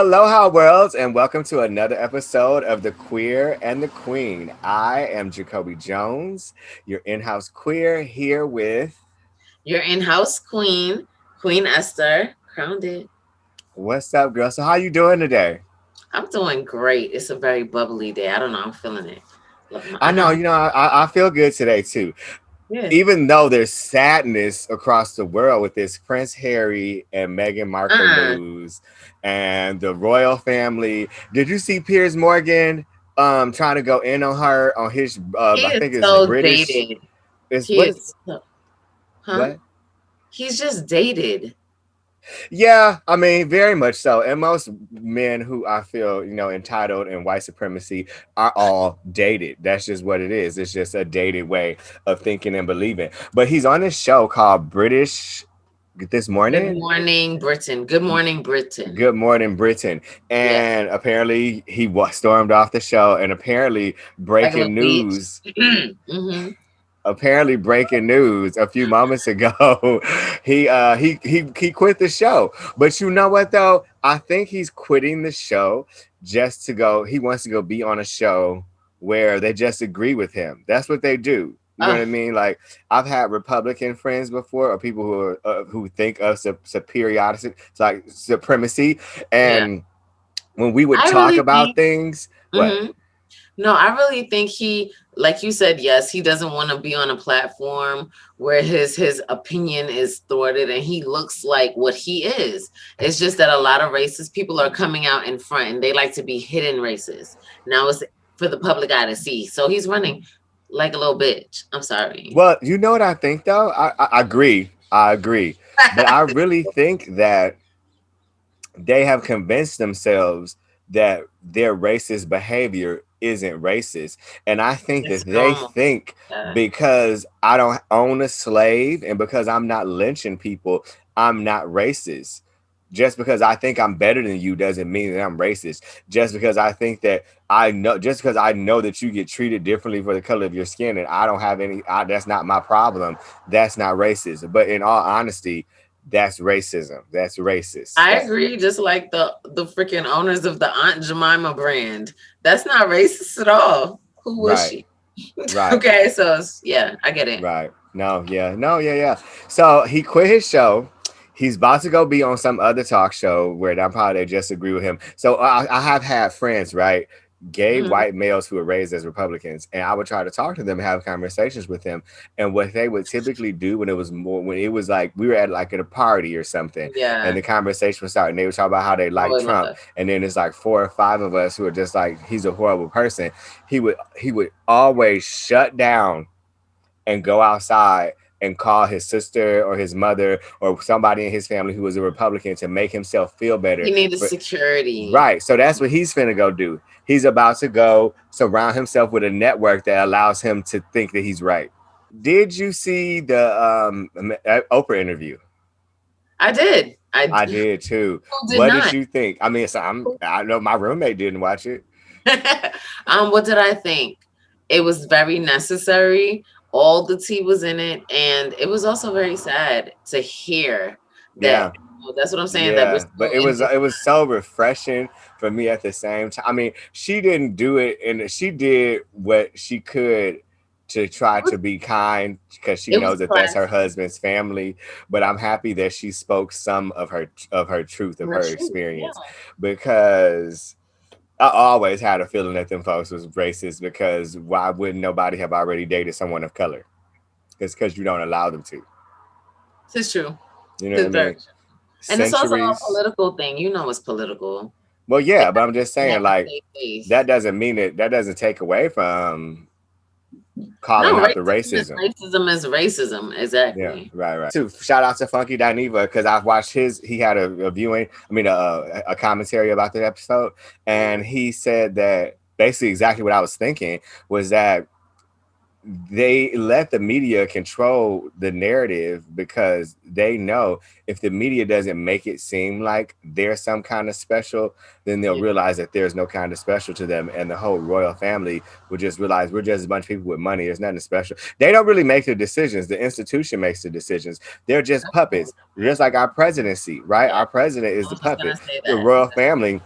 Aloha worlds, and welcome to another episode of The Queer and the Queen. I am Jacoby Jones, your in-house queer, here with your in-house queen, Queen Esther. Crowned it. what's up, girl? So how you doing today? I'm doing great. It's a very bubbly day. I don't know. I'm feeling it. I know, I feel good today too. Yeah. Even though there's sadness across the world with this Prince Harry and Meghan Markle Uh-uh. news and the royal family. Did you see Piers Morgan trying to go in on her on his He I is think it's so British dated. is He what is is so, huh? what? He's just dated. Yeah, I mean, very much so. And most men who I feel, entitled and white supremacy are all dated. That's just what it is. It's just a dated way of thinking and believing. But he's on this show called British This Good Morning. morning, Britain. Good morning, Britain. Good Morning Britain. Yeah. And apparently he stormed off the show. And apparently Like a little breaking beach. news Mm-hmm. apparently breaking news a few moments ago he quit the show. But you know what though, I think he's quitting the show just to go, he wants to go be on a show where they just agree with him. That's what they do. You know what I mean? Like, I've had Republican friends before, or people who are who think of superiority, like supremacy, Yeah. and when we would I talk really about think. things, what? Mhm. No, I really think he, like you said, yes, he doesn't want to be on a platform where his opinion is thwarted and he looks like what he is. It's just that a lot of racist people are coming out in front and they like to be hidden racist. Now it's for the public eye to see. So he's running like a little bitch. I'm sorry. Well, you know what I think though? I agree. I agree. But I really think that they have convinced themselves that their racist behavior isn't racist. And I think It's that they normal. think Yeah. because I don't own a slave and because I'm not lynching people, I'm not racist. Just because I think I'm better than you doesn't mean that I'm racist. Just because I think that just because I know that you get treated differently for the color of your skin and I don't have that's not my problem. That's not racist. But in all honesty, that's racism. That's racist. I agree, just like the freaking owners of the Aunt Jemima brand. That's not racist at all. Who was Right, she? right, Okay, so yeah, I get it. right. No, yeah, no, yeah, yeah. So he quit his show. He's about to go be on some other talk show where I'm probably just agree with him. So I have had friends, right? Gay Mhm. white males who were raised as Republicans, and I would try to talk to them and have conversations with them. And what they would typically do when it was like we were at a party or something, and Yeah. the conversation would start, and they would talk about how they like Oh, Trump, Lord. and then it's like 4 or 5 of us who are just like, he's a horrible person. He would always shut down and go outside and call his sister or his mother or somebody in his family who was a Republican to make himself feel better. He needed But security. right, so that's what he's finna go do. He's about to go surround himself with a network that allows him to think that he's right. Did you see the Oprah interview? I did. I did too. Who did What did not? you think? I mean, I know my roommate didn't watch it. What did I think? It was very necessary. All the tea was in it, and it was also very sad to hear that. Yeah. That's what I'm saying. That we're Yeah, but still it in was this. it was so refreshing for me at the same time. I mean, she didn't do it, and she did what she could to try It was, to be kind because she it was knows that that's her classy. husband's family. But I'm happy that she spoke some of her truth of And the her truth, yeah. experience, because I always had a feeling that them folks was racist. Because why wouldn't nobody have already dated someone of color? It's because you don't allow them to. It's true. You know what I It's very mean? true. And it's also a Centuries. political thing. You know, it's political. Well, They yeah, but I'm just have saying, to like, save face. that doesn't mean that doesn't take away from calling No, out the racism is racism. racism is racism. Yeah, Exactly. right, right. To shout out to Funky Dineva because I watched he had a viewing, I mean, a commentary about the episode, and he said that basically exactly what I was thinking was that they let the media control the narrative because they know if the media doesn't make it seem like they're some kind of special, then they'll Yeah. realize that there's no kind of special to them, and the whole royal family will just realize we're just a bunch of people with money. There's nothing special. They don't really make the decisions. The institution makes the decisions. They're just puppets, just like our presidency, right? Yeah. Our president is I the was just gonna puppet. say The that. royal family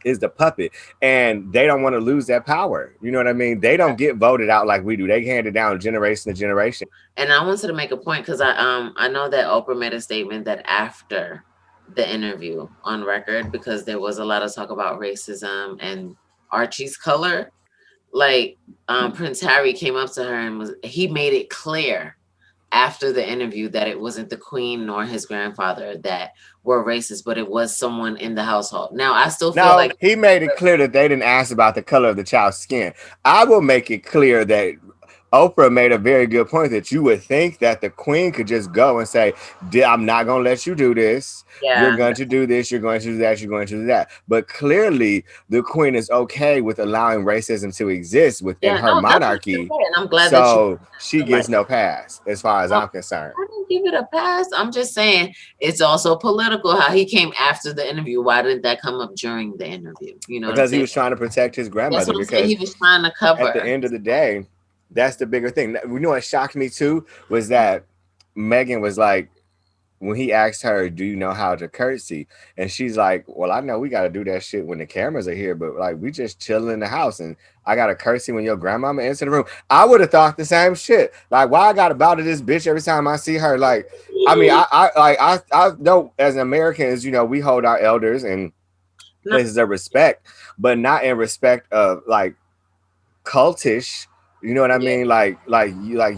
is the puppet, and they don't want to lose that power. You know what I mean? They don't get voted out like we do. They hand it down generation to generation. And I wanted to make a point because I know that Oprah made a statement that after the interview on record, because there was a lot of talk about racism and Archie's color, like Prince Harry came up to her and he made it clear after the interview that it wasn't the queen nor his grandfather that were racist, but it was someone in the household. Now I still feel No, like he made it clear that they didn't ask about the color of the child's skin. I will make it clear that Oprah made a very good point that you would think that the queen could just go and say, I'm not going to let you do this. You're yeah. going to do this. You're going to do that. You're going to do that. But clearly, the queen is okay with allowing racism to exist within Yeah, her no, that's what she monarchy. said. And I'm glad that you So she like gets no pass as far as um, I'm concerned. I didn't give it a pass. I'm just saying it's also political how he came after the interview. Why didn't that come up during the interview? You know what I'm Because he saying? was trying to protect his That's grandmother. what I'm saying. He Because was trying to at the cover. end of the day, that's the bigger thing. You know what shocked me too was that Megan was like, when he asked her, "Do you know how to curtsy?" and she's like, "Well, I know we got to do that shit when the cameras are here, but like we just chilling in the house, and I got to curtsy when your grandmama enters the room." I would have thought the same shit. Like, why I got to bow to this bitch every time I see her? Like, I mean, I know as Americans, you know, we hold our elders in No, places of respect, but not in respect of like cultish. You know what I yeah, mean? Like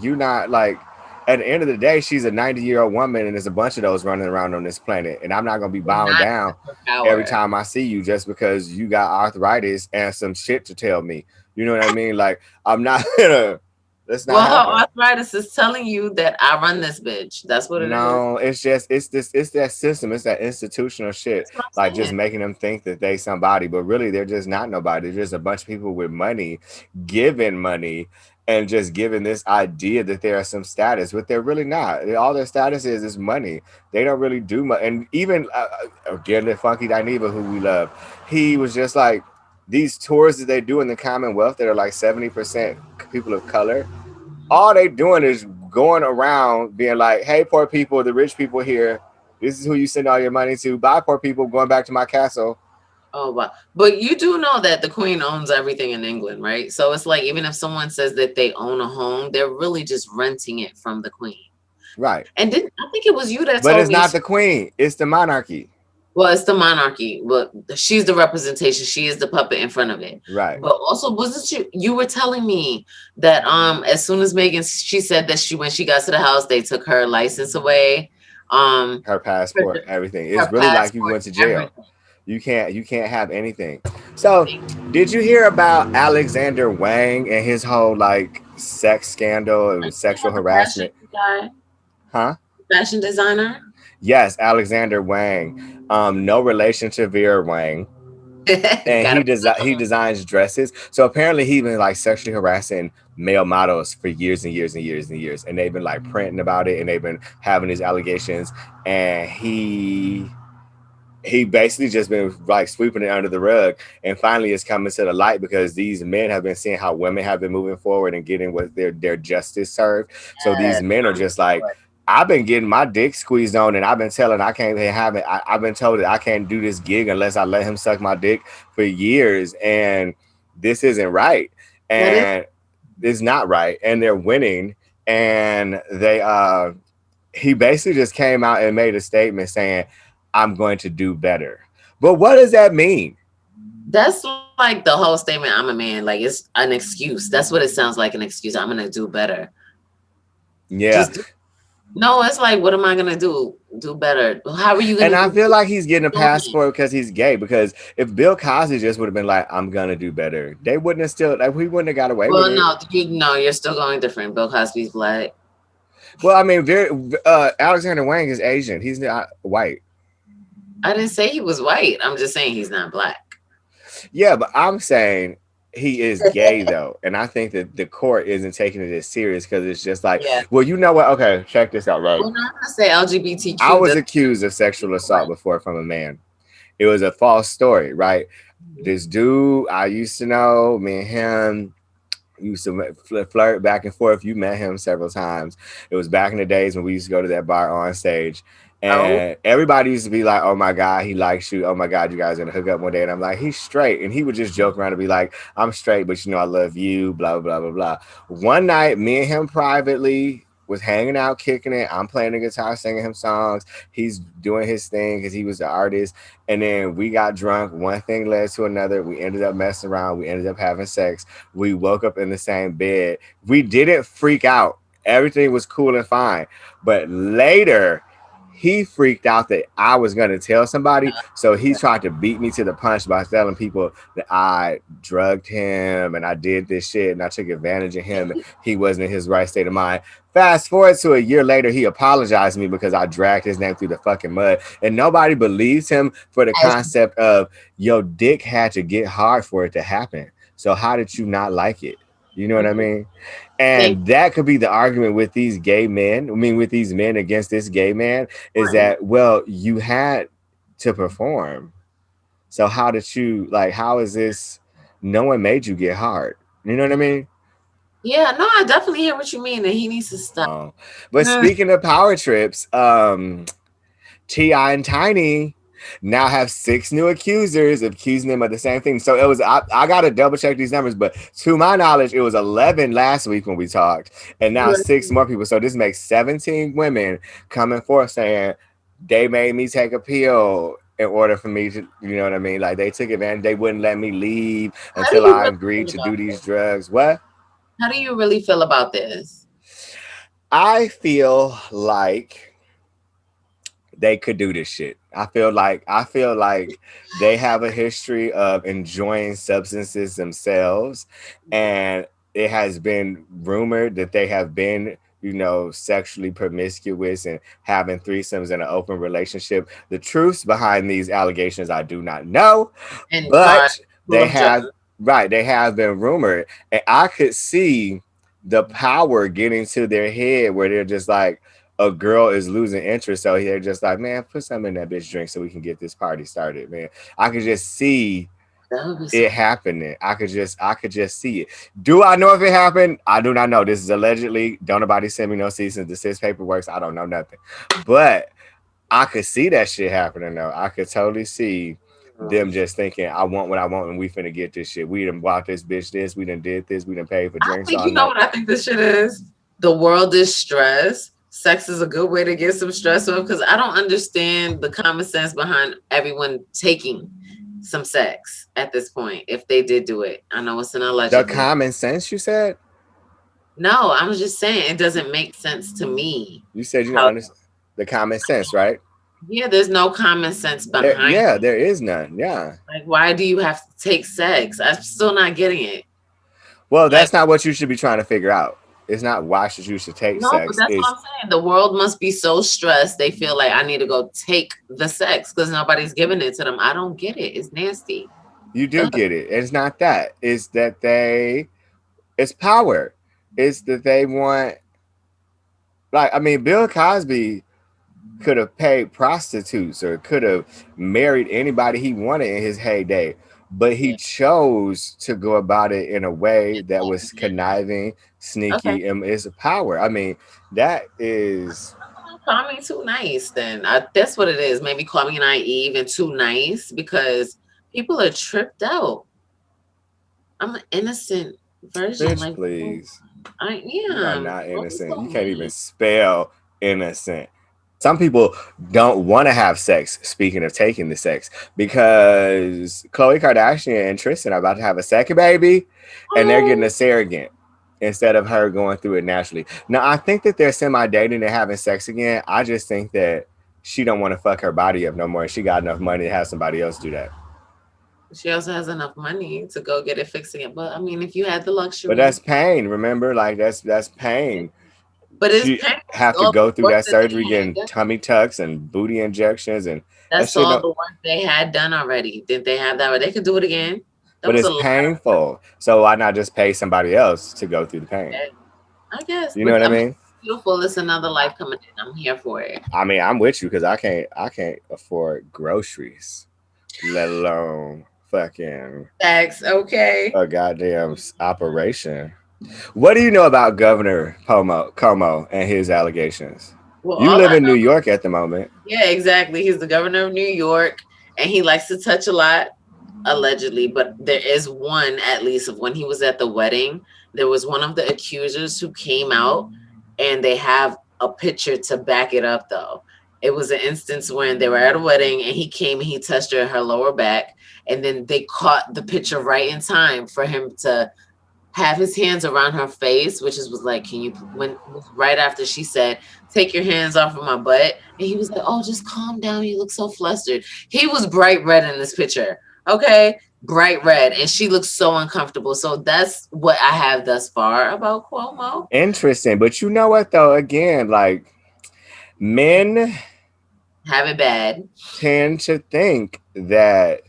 you not like at the end of the day, she's a 90-year-old woman, and there's a bunch of those running around on this planet. And I'm not gonna be do bowing not down use her every power. time I see you just because you got arthritis and some shit to tell me. You know what I mean? Like I'm not gonna. Let's not Well, her happen. arthritis is telling you that I run this bitch. That's what it is. No, it's just it's that system, it's that institutional shit, That's what like I'm just saying. making them think that they somebody, but really they're just not nobody. They're just a bunch of people with money, giving money, and just giving this idea that they are some status, but they're really not. All their status is money. They don't really do much. And even again, the Funky Dineva, who we love, he was just like these tours that they do in the Commonwealth that are like 70% people of color, all they doing is going around being like, "Hey, poor people, the rich people here. This is who you send all your money to. Bye, poor people. Going back to my castle." Oh wow. But you do know that the queen owns everything in England, right? So it's like even if someone says that they own a home, they're really just renting it from the queen. Right, And didn't I think it was you that but told it's me not the queen. It's the monarchy. well, it's the monarchy, but she's the representation. She is the puppet in front of it. Right, But also, wasn't you were telling me that as soon as Megan she said that she when she got to the house, they took her license away, her her, passport, everything. It's her really like you passport, went to jail. everything. You can't have anything. So, did you hear about Alexander Wang and his whole like sex scandal and Like, they sexual have a fashion harassment? guy, Huh? fashion designer. Yes, Alexander Wang. No relation to Vera Wang, and Gotta put he on. designs dresses. So apparently he's been like sexually harassing male models for years and years and years and years, and they've been like printing about it, and they've been having these allegations, and he basically just been like sweeping it under the rug, and finally it's coming to the light because these men have been seeing how women have been moving forward and getting what their justice served. So these Yes, men are I'm just like, sure. I've been getting my dick squeezed on, and I've been telling I can't have it. I've been told that I can't do this gig unless I let him suck my dick for years, and this isn't right, That is and it's not right, and they're winning, and they he basically just came out and made a statement saying, "I'm going to do better." But what does that mean? that's like the whole statement. I'm a man. Like it's an excuse. That's what it sounds like. An excuse. I'm gonna do better. Yeah. Just no, it's like, what am I gonna do? Do better. How are you And gonna I do feel like he's getting a better? pass for it because he's gay. Because if Bill Cosby just would have been like, "I'm gonna do better," they wouldn't have still like we wouldn't have got away with Well, it. no, you know, you're still going different. Bill Cosby's black. Well, I mean, Alexander Wang is Asian. He's not white. I didn't say he was white. I'm just saying he's not black. Yeah, but I'm saying he is gay though, and I think that the court isn't taking it as serious because it's just like, Yeah. well, you know what? Okay, check this out, right? Well, no, I'm gonna say I LGBTQ was doesn't accused of sexual black. assault before from a man. It was a false story, right? This dude I used to know, me and him used to flirt back and forth. You met him several times. It was back in the days when we used to go to that bar on stage. Oh, And everybody used to be like, "Oh my god, he likes you. Oh my god, you guys gonna hook up one day." And I'm like, "He's straight." And he would just joke around and be like, "I'm straight, but you know I love you." Blah blah blah blah blah. One night, me and him privately was hanging out, kicking it. I'm playing the guitar, singing him songs. He's doing his thing because he was the artist. And then we got drunk. One thing led to another. We ended up messing around. We ended up having sex. We woke up in the same bed. We didn't freak out. Everything was cool and fine. But later, he freaked out that I was going to tell somebody. So he tried to beat me to the punch by telling people that I drugged him and I did this shit and I took advantage of him. He wasn't in his right state of mind. Fast forward to a year later, he apologized to me because I dragged his name through the fucking mud. And nobody believes him for the as concept of your dick had to get hard for it to happen. So how did you not like it? You know what I mhm. mean? Thank And that could be the argument with these gay men. I mean, with these men against this gay man, is you. that, well, you had to perform. So how did you, like, how is this? No one made you get hard. You know what I mean? Yeah, no, I definitely hear what you mean, and he needs to stop. But Mm, speaking of power trips, Ti and Tiny now have 6 new accusers accusing them of the same thing. So it was I gotta double check these numbers, but to my knowledge, it was 11 last week when we talked, and now 6 more people. So this makes 17 women coming forth saying they made me take a pill in order for me to, you know what I mean? Like they took advantage. They wouldn't let me leave How do until you I really agreed feel to do about these this? drugs. What? How do you really feel about this? I feel like they could do this shit. I feel like they have a history of enjoying substances themselves, and it has been rumored that they have been, sexually promiscuous and having threesomes in an open relationship. The truths behind these allegations I do not know, And car but full they of drugs. have right, they have been rumored, and I could see the power getting to their head where they're just like, a girl is losing interest, so they're just like, man, put something in that bitch drink so we can get this party started, man. I could just see That would be so. it happening. I could just see it. Do I know if it happened? I do not know. This is allegedly. Don't nobody send me no cease and desist paperwork. So I don't know nothing. But I could see that shit happening though. I could totally see them just thinking, I want what I want and we finna get this shit. We done bought this bitch this, we done did this, we done paid for I drinks think all you know night. what I think this shit is. The world is stress. Sex is a good way to get some stress off because I don't understand the common sense behind everyone taking some sex at this point. If they did do it, I know it's an The allegedly. common sense you said? No, I'm just saying it doesn't make sense to me. You said you don't How? understand the common sense, right? Yeah, there's no common sense There, behind yeah, it. there is none. Yeah. Like, why do you have to take sex? I'm still not getting it. Well, Like, that's not what you should be trying to figure out. It's not why should you should take no, but sex. that's what Is I'm saying. The world must be so stressed. They feel like I need to go take the sex because nobody's giving it to them. I don't get it. It's nasty. you do Ugh. get it. It's not that. It's that it's power. It's that they want, like, I mean, Bill Cosby could have paid prostitutes or could have married anybody he wanted in his heyday, but he Yeah. chose to go about it in a way that was conniving, Okay. sneaky, and it's power. I mean, that is Call me too nice then. That's what it is. Maybe call me naive and too nice because people are tripped out. I'm an innocent virgin. bitch, Like, please. I You are am. not Don't be innocent. so You can't mean. even spell innocent. Some people don't want to have sex, speaking of taking the sex, because Khloe Kardashian and Tristan are about to have a second baby and they're getting Oh, a surrogate instead of her going through it naturally. Now, I think that they're semi dating and having sex again. I just think that she don't want to fuck her body up no more. She got enough money to have somebody else do that. she also has enough money to go get it fixed again. But I mean, if you had the But luxury, that's pain, remember? Like that's yeah. pain. But it's She painful. have to All the go through work that that they surgery had getting done. tummy tucks and booty injections and that That's shit. all No, the work they had done already. Didn't they have that? They could do it again. That but was it's a lot of work. painful. So why not just pay somebody else to go through the pain? I guess. You know But what I I mean, mean? beautiful. It's another life coming in. I'm here for it. I mean, I'm with you because I can't afford groceries, let alone fucking Thanks. Okay. a goddamn operation. What do you know about Governor Como and his allegations? Well, You all live I in New know, York at the moment. yeah, exactly. He's the governor of New York, and he likes to touch a lot, allegedly. But there is one, at least, of when he was at the wedding. There was one of the accusers who came out, and they have a picture to back it up. Though it was an instance when they were at a wedding, and he came and he touched her lower back, and then they caught the picture right in time for him to have his hands around her face, which is was like, can you when was right after she said, take your hands off of my butt. And he was like, oh, just calm down. You look so flustered. He was bright red in this picture. Okay. Bright red. And she looks so uncomfortable. So that's what I have thus far about Cuomo. Interesting. But you know what though? Again, like men Have it bad. tend to think that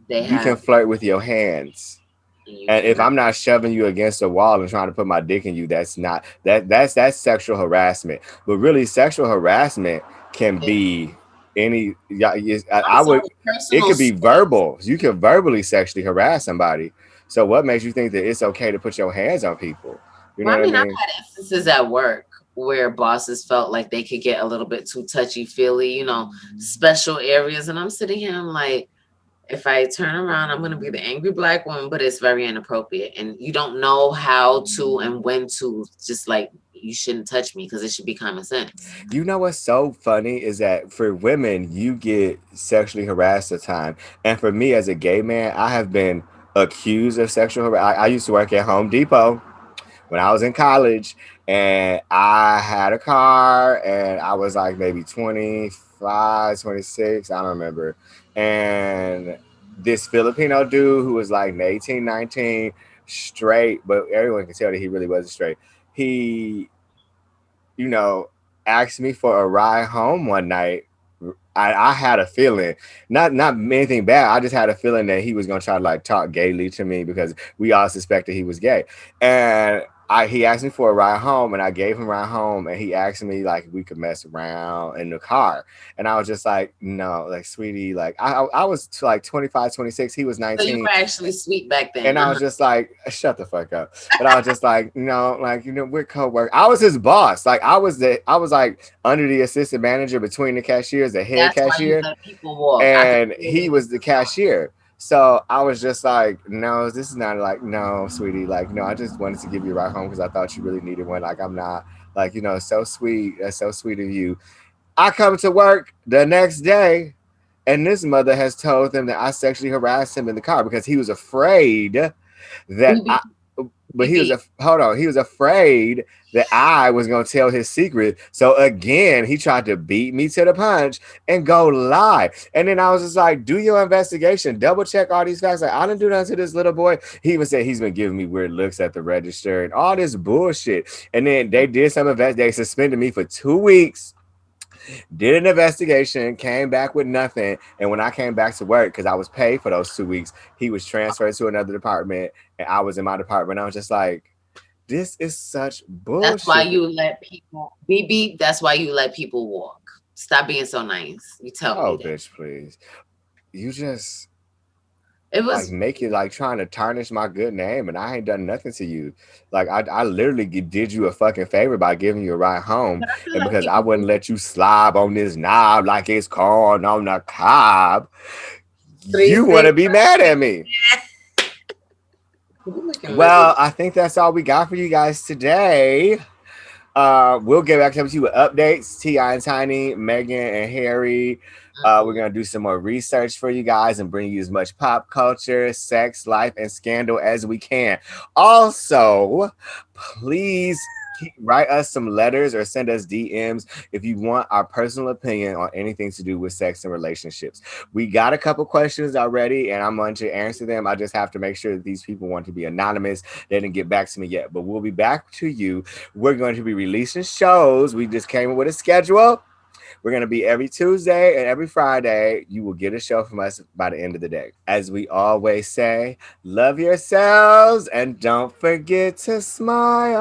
They you can have flirt with your hands. and you And if cannot. I'm not shoving you against a wall and trying to put my dick in you, that's not that's sexual harassment. But really, sexual harassment can be any. Yeah, I I'm would. sorry, It personal could be space. verbal. You can verbally sexually harass somebody. So what makes you think that it's okay to put your hands on people? You know Well, I what I mean, I've mean? had instances at work where bosses felt like they could get a little bit too touchy feely, special areas. And I'm sitting here, I'm like, if I turn around, I'm going to be the angry black woman, but it's very inappropriate. And you don't know how to and when to just like, you shouldn't touch me because it should be common sense. You know what's so funny is that for women, you get sexually harassed at time, and for me as a gay man, I have been accused of sexual harassment. I used to work at Home Depot when I was in college, and I had a car, and I was like maybe 25, 26, I don't remember. And this Filipino dude who was like 18, 19, straight, but everyone could tell that he really wasn't straight. He, you know, asked me for a ride home one night. I had a feeling, not anything bad. I just had a feeling that he was gonna try to like talk gaily to me because we all suspected he was gay. And he asked me for a ride home, and I gave him a ride home, and he asked me like if we could mess around in the car, and I was just like, no, like sweetie, like I was like 25, 26. He was So you 19. were actually sweet back then. And I was just like, shut the fuck up. But I was just like, no, like, we're co-workers. I was his boss. Like I was like under the assistant manager between the cashiers, the head That's why you cashier, let people walk. I can and he clearly was the tell. cashier. So I was just like, no, this is not like, no, sweetie, like, no, I just wanted to give you a ride home because I thought you really needed one. Like, I'm not like, so sweet. That's so sweet of you. I come to work the next day, and this mother has told them that I sexually harassed him in the car because he was afraid that Beep, I, beep, but beep, he was beep. a hold on. He was afraid that I was gonna tell his secret. So again, he tried to beat me to the punch and go lie. And then I was just like, "Do your investigation, double check all these facts." Like I didn't do nothing to this little boy. He even said he's been giving me weird looks at the register and all this bullshit. And then they did some invest. They suspended me for 2 weeks, did an investigation, came back with nothing. And when I came back to work, because I was paid for those 2 weeks, he was transferred to another department, and I was in my department. I was just like, this is such That's why bullshit. you let people beep beep. That's why you let people walk. Stop being so nice. You tell me Oh, that. bitch, please. You just It like was, make it like trying to tarnish my good name, and I ain't done nothing to you. Like I literally did you a fucking favor by giving you a ride home, but I feel and like because I people wouldn't do let you slob on this knob like it's corn on the cob, three you want six. to be mad at me. You looking Well, miserable. I think that's all we got for you guys today. We'll get back to you with updates. Ti and Tiny, Megan and Harry. We're Mhm. gonna do some more research for you guys and bring you as much pop culture, sex, life, and scandal as we can. Also, please write us some letters or send us DMs if you want our personal opinion on anything to do with sex and relationships. We got a couple questions already, and I'm going to answer them. I just have to make sure that these people want to be anonymous. They didn't get back to me yet, but we'll be back to you. We're going to be releasing shows. We just came up with a schedule. We're going to be every Tuesday and every Friday. You will get a show from us by the end of the day. As we always say, love yourselves and don't forget to smile.